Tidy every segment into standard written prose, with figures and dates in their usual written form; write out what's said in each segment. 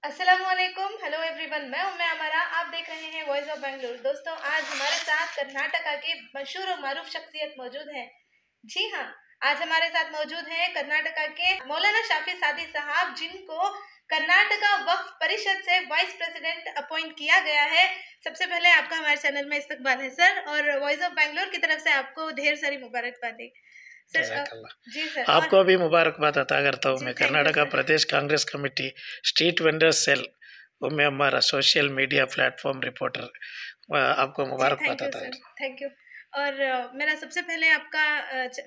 अस्सलामुअलैकुम, hello everyone. मैं हूं अमारा। आप देख रहे हैं वॉइस ऑफ बेंगलुरु। दोस्तों, आज हमारे साथ कर्नाटका के मशहूर और मारूफ शख्सियत मौजूद हैं। जी हाँ, आज हमारे साथ मौजूद हैं कर्नाटका के मौलाना शाफी सादी साहब, जिनको कर्नाटका वक्फ परिषद से वाइस प्रेसिडेंट अपॉइंट किया गया है। सबसे पहले आपका हमारे चैनल में इस्तकबाल है सर, और वॉइस ऑफ बेंगलुरु की तरफ से आपको ढेर सारी मुबारकबादी सर। जी सर, आपको भी मुबारकबाद अता करता हूँ। मैं thank you Karnataka sir. Pradesh Congress Committee street vendors cell और मैं हमारा सोशल मीडिया प्लेटफॉर्म रिपोर्टर आपको मुबारकबाद अता करता हूँ। Thank you. और मेरा सबसे पहले आपका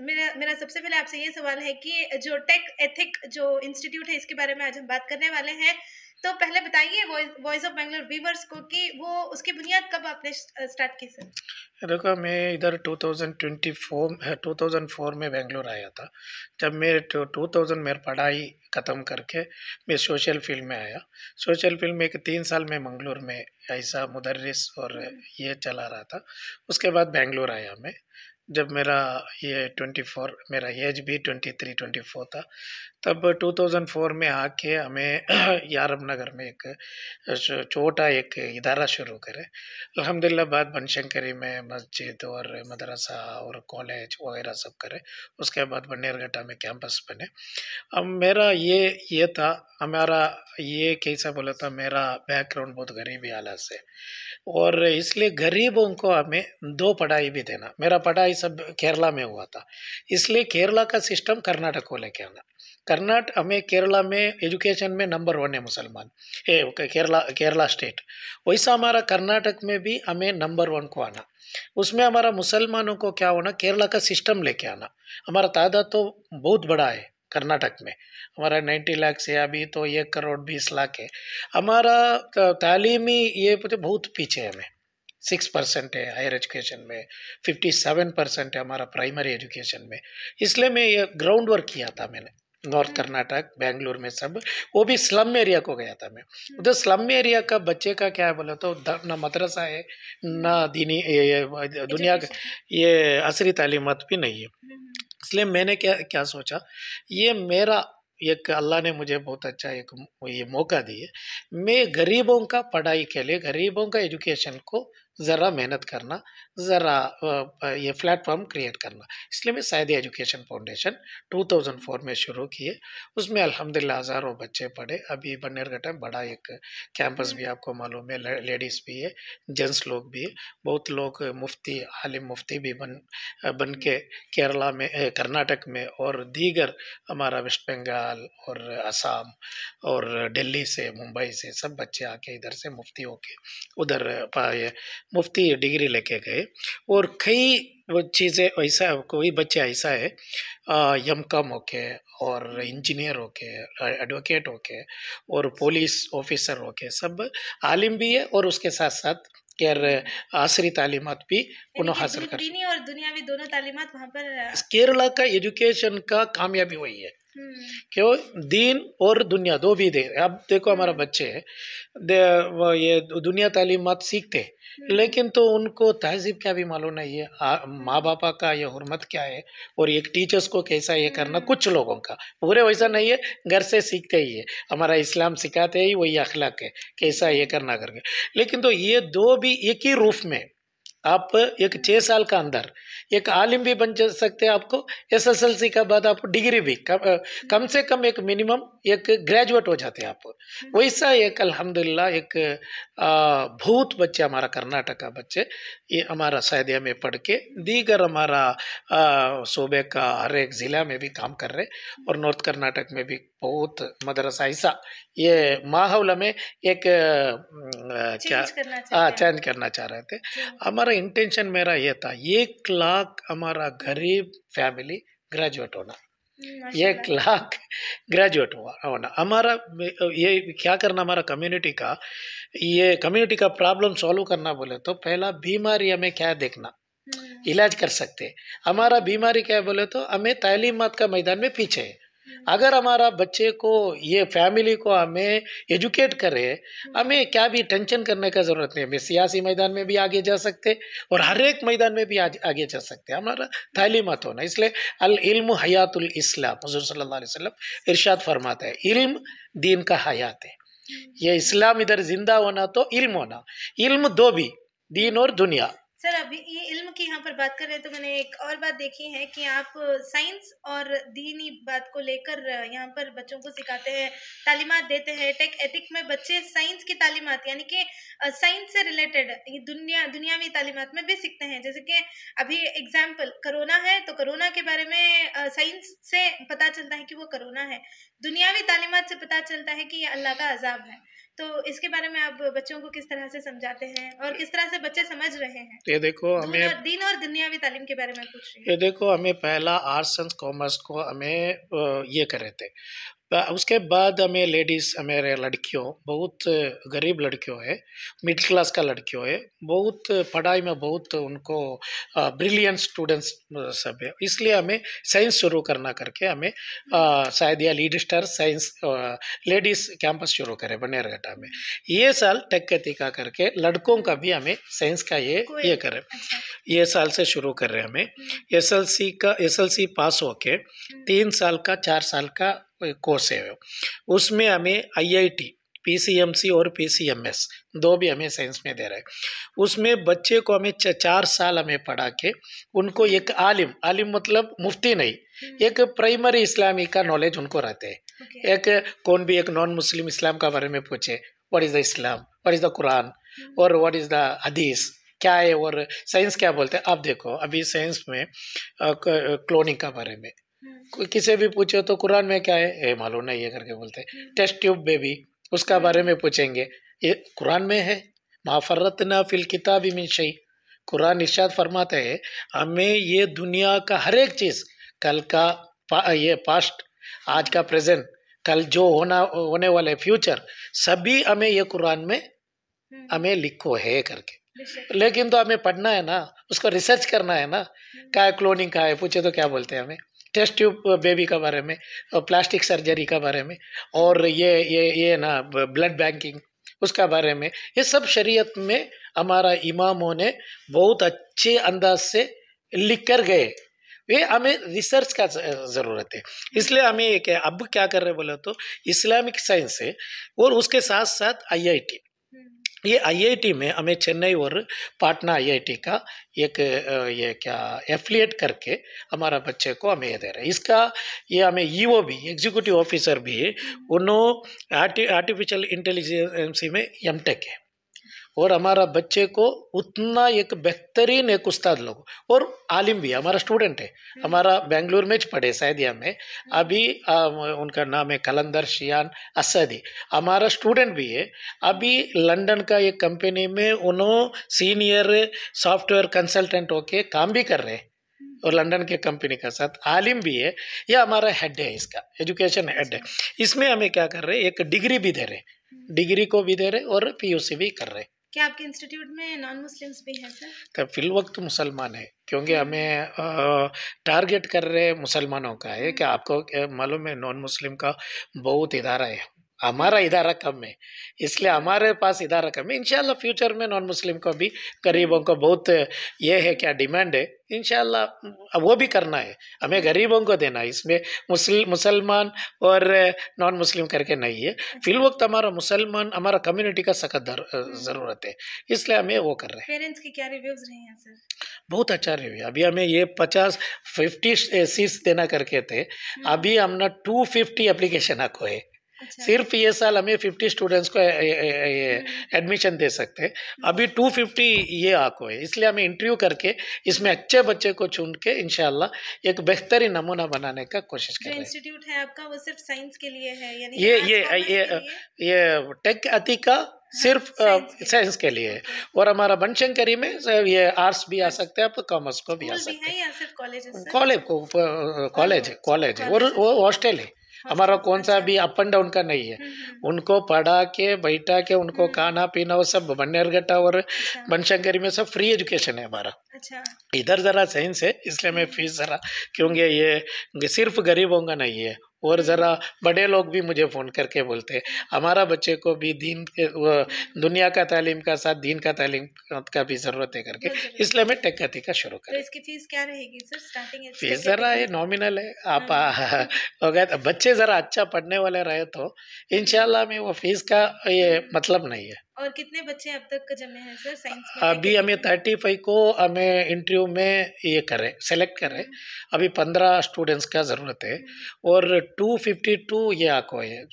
मेरा सबसे पहले आपसे ये सवाल है कि जो टेक एथिक जो इंस्टीट्यूट है, इसके बारे में आज हम बात करने वाले हैं। तो पहले बताइए वॉइस ऑफ बेंगलुरु व्यूवर्स को कि वो उसकी बुनियाद कब आपने स्टार्ट की सर? देखो, मैं इधर 2004 में बेंगलोर आया था। जब मैं 2000 में पढ़ाई ख़त्म करके मैं सोशल फील्ड में आया। सोशल फील्ड में 3 साल में मंगलोर में ऐसा मुदर्रिस और ये चला रहा था। उसके बाद बेंगलोर आया मैं। जब मेरा ये 24 मेरा एज भी 23-24 था, तब 2004 में आके हमें यारब नगर में एक छोटा एक इदारा शुरू करे। अल्हम्दुलिल्लाह बाद बनशंकरी में मस्जिद और मदरसा और कॉलेज वगैरह सब करे। उसके बाद बन्नेरघट्टा में कैंपस बने। अब मेरा ये था, हमारा ये कैसा बोला था, मेरा बैकग्राउंड बहुत गरीबी हालत से, और इसलिए गरीबों को हमें 2 पढ़ाई भी देना। मेरा पढ़ाई सब केरला में हुआ था, इसलिए केरला का सिस्टम कर्नाटक को लेके आना। हमें केरला में एजुकेशन में नंबर 1 है मुसलमान, केरला केरला स्टेट। वैसा हमारा कर्नाटक में भी हमें नंबर 1 को आना। उसमें हमारा मुसलमानों को क्या होना, केरला का सिस्टम लेके आना। हमारा तादाद तो बहुत बड़ा है कर्नाटक में, हमारा 90 लाख से अभी तो 1 करोड़ 20 लाख है। हमारा तालीमी ये बहुत पीछे है। हमें 6% है हायर एजुकेशन में, 57% है हमारा प्राइमरी एजुकेशन में। इसलिए मैं ये ग्राउंड वर्क किया था मैंने नॉर्थ कर्नाटक बेंगलुरु में सब, वो भी स्लम एरिया को गया था मैं। उधर स्लम एरिया का बच्चे का क्या है बोला तो ना मदरसा है, ना दीनी दुनिया का ये असरी तालीमत भी नहीं है। इसलिए मैंने क्या क्या सोचा, ये मेरा एक अल्लाह ने मुझे बहुत अच्छा एक ये मौका दिए। मैं गरीबों का पढ़ाई के लिए, गरीबों का एजुकेशन को ज़रा मेहनत करना, ज़रा ये प्लेटफॉर्म क्रिएट करना। इसलिए मैं सायदी एजुकेशन फाउंडेशन 2004 में शुरू किए। उसमें अल्हम्दुलिल्लाह हज़ारों बच्चे पढ़े। अभी बन्नेरघट्टा में बड़ा एक कैंपस भी आपको मालूम है, लेडीज़ भी है, जेंट्स लोग भी है। बहुत लोग मुफ्ती, आलिम मुफ्ती भी बन के केरला में, कर्नाटक में और दीगर हमारा वेस्ट बंगाल और असम और दिल्ली से, मुंबई से सब बच्चे आके इधर से मुफ्ती होके उधर मुफ्ती डिग्री लेके गए। और कई वो चीज़ें ऐसा, कोई बच्चे ऐसा है एमकॉम होके और इंजीनियर होके, एडवोकेट होके और पुलिस ऑफिसर होके सब आलिम भी है, और उसके साथ साथ आसरी तालीमात भी उन्होंने हासिल कर। दीनी और दुनियावी दोनों तालीमात वहाँ पर। केरला का एजुकेशन का कामयाबी वही है, क्यों दीन और दुनिया दो भी दे। अब देखो हमारा बच्चे ये दुनिया तालीमात सीखते हैं, लेकिन तो उनको तहजीब क्या भी मालूम नहीं है, माँ बापा का ये हुर्मत क्या है, और एक टीचर्स को कैसा ये करना। कुछ लोगों का पूरे वैसा नहीं है, घर से सीखते ही है, हमारा इस्लाम सिखाते ही वही अखलाक है कैसा ये करना करके। लेकिन तो ये दो भी एक ही रूफ में, आप एक 6 साल का अंदर एक आलिम भी बन सकते हैं। आपको एसएसएलसी का बाद आप डिग्री भी कम से कम एक मिनिमम एक ग्रेजुएट हो जाते हैं आप। वैसा एक अल्हम्दुलिल्लाह एक बहुत बच्चे हमारा कर्नाटक का बच्चे ये हमारा सायदिया में पढ़ के दीगर हमारा सूबे का हर एक ज़िला में भी काम कर रहे, और नॉर्थ कर्नाटक में भी बहुत मदरसा ऐसा ये माहौल में एक क्या चेंज करना चाह रहे थे। हमारा इंटेंशन मेरा ये था, 1 लाख हमारा गरीब फैमिली ग्रेजुएट होना, 1 लाख ग्रेजुएट होना हमारा ये क्या करना, हमारा कम्युनिटी का प्रॉब्लम सॉल्व करना। बोले तो पहला बीमारी हमें क्या देखना, इलाज कर सकते हैं। हमारा बीमारी क्या बोले तो हमें तालीमात का मैदान में पीछे है। अगर हमारा बच्चे को ये फैमिली को हमें एजुकेट करे, हमें क्या भी टेंशन करने का ज़रूरत नहीं है। हमें सियासी मैदान में भी आगे जा सकते और हर एक मैदान में भी आगे जा सकते हैं। हमारा तालीमत होना, इसलिए अल इल्म हयातुल इस्लाम, हुज़ूर सल्लल्लाहु अलैहि वसल्लम इरशाद फरमाता है, इल्म दीन का हयात है। ये इस्लाम इधर जिंदा होना तो इल्म होना, इल्म दो भी, दीन और दुनिया। सर अभी ये इल्म की यहाँ पर बात कर रहे हैं तो मैंने एक और बात देखी है कि आप साइंस और दीनी बात को लेकर यहाँ पर बच्चों को सिखाते हैं, तालीमात देते हैं। टेक एथिक में बच्चे साइंस की तालीमात यानी कि साइंस से रिलेटेड ये दुनियावी तालीमात में भी सीखते हैं। जैसे कि अभी एग्जाम्पल कोरोना है तो कोरोना के बारे में साइंस से पता चलता है कि वो कोरोना है, दुनियावी तालीमात से पता चलता है कि ये अल्लाह का अजाब है। तो इसके बारे में आप बच्चों को किस तरह से समझाते हैं और किस तरह से बच्चे समझ रहे हैं? ये देखो हमें दीन और दुनियावी तालीम के बारे में पूछ रही हूँ। ये देखो हमें पहला आर्ट्स एंड कॉमर्स को हमें ये करे थे, उसके बाद हमें लेडीज़, हमारे लड़कियों, बहुत गरीब लड़कियों है, मिडिल क्लास का लड़कियों है, बहुत पढ़ाई में बहुत उनको ब्रिलियंट स्टूडेंट्स सब है, इसलिए हमें साइंस शुरू करना करके हमें शायद या lead star signs ladies campus शुरू करें बनेरघट्टा में। ये साल टेक एथिका करके लड़कों का भी हमें साइंस का ये करें। ये साल से शुरू कर रहे हैं हमें। एसएलसी पास होके 3 साल का 4 साल का कोर्स है, उसमें हमें आईआईटी, पीसीएमसी और पीसीएमएस दो भी हमें साइंस में दे रहे हैं। उसमें बच्चे को हमें 4 साल हमें पढ़ा के उनको एक आलिम मतलब मुफ्ती नहीं, एक प्राइमरी इस्लामी का नॉलेज उनको रहते हैं। एक कौन भी एक नॉन मुस्लिम इस्लाम का बारे में पूछे, what is the Islam, what is the Quran और व्हाट इज़ द हदीस क्या है और साइंस क्या बोलते हैं। आप देखो अभी साइंस में क्लोनिंग का बारे में किसी भी पूछे तो कुरान में क्या है मालूम नहीं है करके बोलते हैं। टेस्ट ट्यूब बेबी उसका बारे में पूछेंगे, ये कुरान में है, मा फर्रतना फिल किताबि मिन शै। कुरान इरशाद फरमाता है हमें ये दुनिया का हर एक चीज़, कल का ये पास्ट, आज का प्रेजेंट, कल जो होने वाले फ्यूचर, सभी हमें ये कुरान में हमें लिखो है करके। लेकिन तो हमें पढ़ना है ना, उसको रिसर्च करना है ना, क्या क्लोनिंग का है पूछे तो क्या बोलते हैं हमें, टेस्ट ट्यूब बेबी का बारे में, प्लास्टिक सर्जरी का बारे में, और ये ना ब्लड बैंकिंग उसका बारे में, ये सब शरीयत में हमारा इमामों ने बहुत अच्छे अंदाज से लिख कर गए। वे हमें रिसर्च का ज़रूरत है, इसलिए हमें एक अब क्या कर रहे बोले तो इस्लामिक साइंस है और उसके साथ साथ आईआईटी। ये आईआईटी में हमें चेन्नई और पटना आईआईटी का एक ये क्या एफिलिएट करके हमारा बच्चे को हमें ये दे रहे हैं। इसका ये हमें ईओ भी, एग्जीक्यूटिव ऑफिसर भी है, उन्होंने आर्टिफिशियल इंटेलिजेंस में एमटेक है और हमारा बच्चे को उतना एक बेहतरीन एक उस्ताद लोग और आलिम भी हमारा स्टूडेंट है, हमारा बेंगलुरु में पढ़े सायदिया में, अभी उनका नाम है कलंदर शियान असदी, हमारा स्टूडेंट भी है। अभी लंदन का एक कंपनी में उन्होंने सीनियर सॉफ्टवेयर कंसल्टेंट होके काम भी कर रहे हैं और लंदन के कंपनी के साथ आलिम भी है। यह हमारा हेड है, इसका एजुकेशन हेड है। इसमें हमें क्या कर रहे हैं, एक डिग्री भी दे रहे, डिग्री को भी दे रहे और पीयूसी भी कर रहे। क्या आपके इंस्टीट्यूट में नॉन मुस्लिम्स भी हैं सर? तो फिल वक्त मुसलमान है, क्योंकि हमें टारगेट कर रहे मुसलमानों का है। क्या आपको मालूम है नॉन मुस्लिम का बहुत इदारा है, हमारा इदारा कम है, इसलिए हमारे पास इदारा कम है। इंशाल्लाह फ्यूचर में नॉन मुस्लिम को भी, गरीबों को बहुत ये है क्या डिमांड है, इंशाल्लाह वो भी करना है, हमें गरीबों को देना है। इसमें मुसलमान और नॉन मुस्लिम करके नहीं है। फिल वक्त हमारा मुसलमान, हमारा कम्युनिटी का सख्त ज़रूरत है, इसलिए हमें वो कर रहे हैं। पेरेंट्स की क्या रिव्यूज़ रहे हैं सर? बहुत अच्छा रिव्यू। अभी हमें ये 50 सीट्स देना करके थे, अभी हमने 250 एप्लीकेशन आको है। सिर्फ ये साल हमें 50 स्टूडेंट्स को एडमिशन दे सकते हैं, अभी 250 ये आको है, इसलिए हमें इंटरव्यू करके इसमें अच्छे बच्चे को चुन के इंशाल्लाह एक बेहतरीन नमूना बनाने का कोशिश कर रहे हैं। इंस्टीट्यूट है आपका वो सिर्फ साइंस के लिए है, यानी ये टेक एथिका सिर्फ साइंस के लिए है, और हमारा बनशंकरी में ये आर्ट्स भी आ सकते हैं, आप कॉमर्स को भी आ सकते हैं, या सिर्फ कॉलेज है और वो हॉस्टल है हमारा, कौन सा भी अप एंड डाउन का नहीं है। उनको पढ़ा के बैठा के उनको खाना पीना वो सब बन्नेरघट्टा और बनशंकरी में सब फ्री एजुकेशन है हमारा। इधर ज़रा साइंस है, इसलिए मैं फीस ज़रा, क्योंकि ये सिर्फ गरीबों का नहीं है, और ज़रा बड़े लोग भी मुझे फ़ोन करके बोलते हैं हमारा बच्चे को भी दुनिया का तालीम का साथ दीन का तालीम का भी ज़रूरत है करके, इसलिए मैं टेक का शुरू तो करें। इसकी फीस क्या रहेगी सर स्टार्टिंग? फीस ज़रा ये नॉमिनल है, आप हो गया तो बच्चे ज़रा अच्छा पढ़ने वाले रहे तो इंशाल्लाह में वो फीस का ये मतलब नहीं है। और कितने बच्चे अब तक जमे हैं सर साइंस में? अभी हमें 35 को हमें इंटरव्यू में ये करें सेलेक्ट करें, अभी 15 स्टूडेंट्स का ज़रूरत है और 252 ये आंको है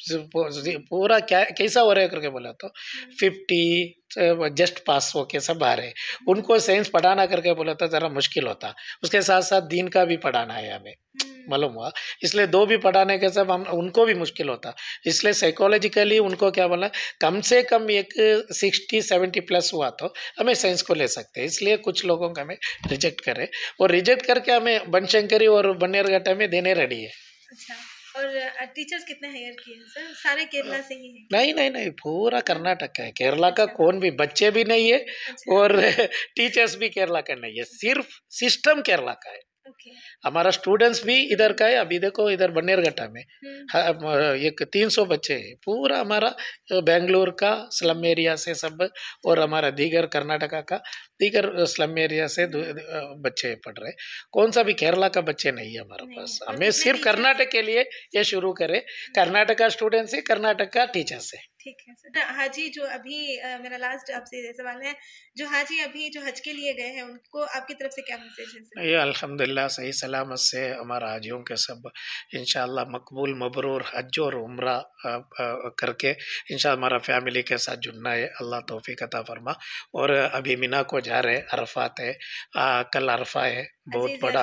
पूरा क्या कैसा हो रहा है करके बोला तो 50 जस्ट पास हो के सब आ रहे हैं। उनको साइंस पढ़ाना करके बोला था ज़रा मुश्किल होता, उसके साथ साथ दीन का भी पढ़ाना है हमें मालूम हुआ, इसलिए दो भी पढ़ाने के सब हम उनको भी मुश्किल होता, इसलिए साइकोलॉजिकली उनको क्या बोला कम से कम एक 60-70 प्लस हुआ तो हमें साइंस को ले सकते हैं, इसलिए कुछ लोगों का हमें रिजेक्ट करे और रिजेक्ट करके हमें बनशंकरी और बन्नेरघट्टा में देने रेडी है। अच्छा, और टीचर्स कितने हायर किए हैं सर? सारे केरला से ही हैं? नहीं पूरा कर्नाटक का है, केरला का कौन भी बच्चे भी नहीं है और टीचर्स भी केरला का नहीं है, सिर्फ सिस्टम केरला का है। हमारा स्टूडेंट्स भी इधर का है। अभी देखो इधर बन्नेरघट्टा में एक 300 बच्चे हैं, पूरा हमारा बेंगलुरु का स्लम एरिया से सब और हमारा दीगर कर्नाटका का दीगर स्लम एरिया से बच्चे पढ़ रहे, कौन सा भी केरला का बच्चे नहीं है हमारे पास। हमें सिर्फ कर्नाटक के लिए ये शुरू करे, कर्नाटक का स्टूडेंट से कर्नाटक का टीचर से। ठीक है सर। हाजी जो अभी मेरा लास्ट आपसे सवाल है, जो हाजी अभी जो हज के लिए गए हैं उनको आपकी तरफ से क्या मैसेज है सर? ये अल्हम्दुलिल्लाह सही सलामत से हमारा हाजियों के सब इंशाअल्लाह मकबूल मबरूर हज और उम्रा करके इंशाअल्लाह हमारा फैमिली के साथ जुड़ना है, अल्लाह तौफीक अता फरमा। और अभी मिना को जा रहे, अरफात है, कल अरफा है, बहुत बड़ा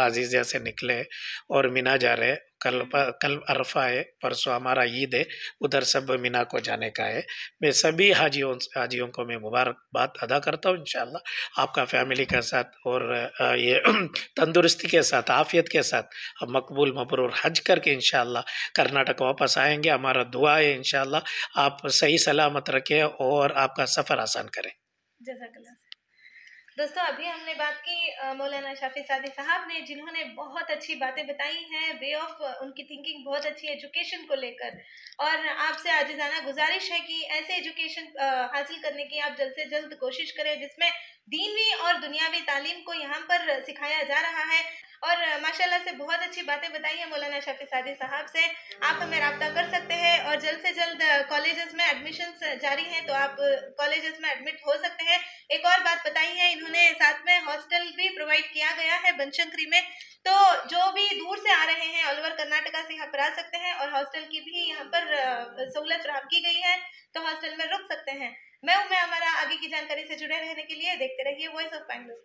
अजीज़िया से निकले और मिना जा रहे, कल अरफा है, परसों हमारा ईद है, उधर सब मिना को जाने का है। मैं सभी हाजियों को मैं मुबारकबाद अदा करता हूँ। इंशाअल्लाह आपका फैमिली के साथ और ये तंदुरुस्ती के साथ आफियत के साथ हम मकबूल मबरूर हज करके इंशाअल्लाह कर्नाटक वापस आएंगे। हमारा दुआ है इंशाअल्लाह आप सही सलामत रखें और आपका सफ़र आसान करें। जज़ाकल्लाह। दोस्तों अभी हमने बात की मौलाना शाफी सादी साहब ने, जिन्होंने बहुत अच्छी बातें बताई हैं, वे ऑफ उनकी थिंकिंग बहुत अच्छी एजुकेशन को लेकर, और आपसे आजिज़ाना गुजारिश है कि ऐसे एजुकेशन हासिल करने की आप जल्द से जल्द कोशिश करें जिसमें दीनवी और दुनियावी तालीम को यहाँ पर सिखाया जा रहा है। और माशाल्लाह से बहुत अच्छी बातें बताई हैं मौलाना शाफी सादी साहब से। आप हमें रब्ता कर सकते हैं और जल्द से जल्द कॉलेजेस में एडमिशन्स जारी हैं तो आप कॉलेजेस में एडमिट हो सकते हैं। एक और बात बताई है इन्होंने, साथ में हॉस्टल भी प्रोवाइड किया गया है बनशंकरी में, तो जो भी दूर से आ रहे हैं ऑल ओवर कर्नाटका से यहाँ पर आ सकते हैं और हॉस्टल की भी यहाँ पर सहूलत फराहम की गई है, तो हॉस्टल में रुक सकते हैं। मैं हमारा आगे की जानकारी से जुड़े रहने के लिए देखते रहिए वॉइस ऑफ बैंगलोर।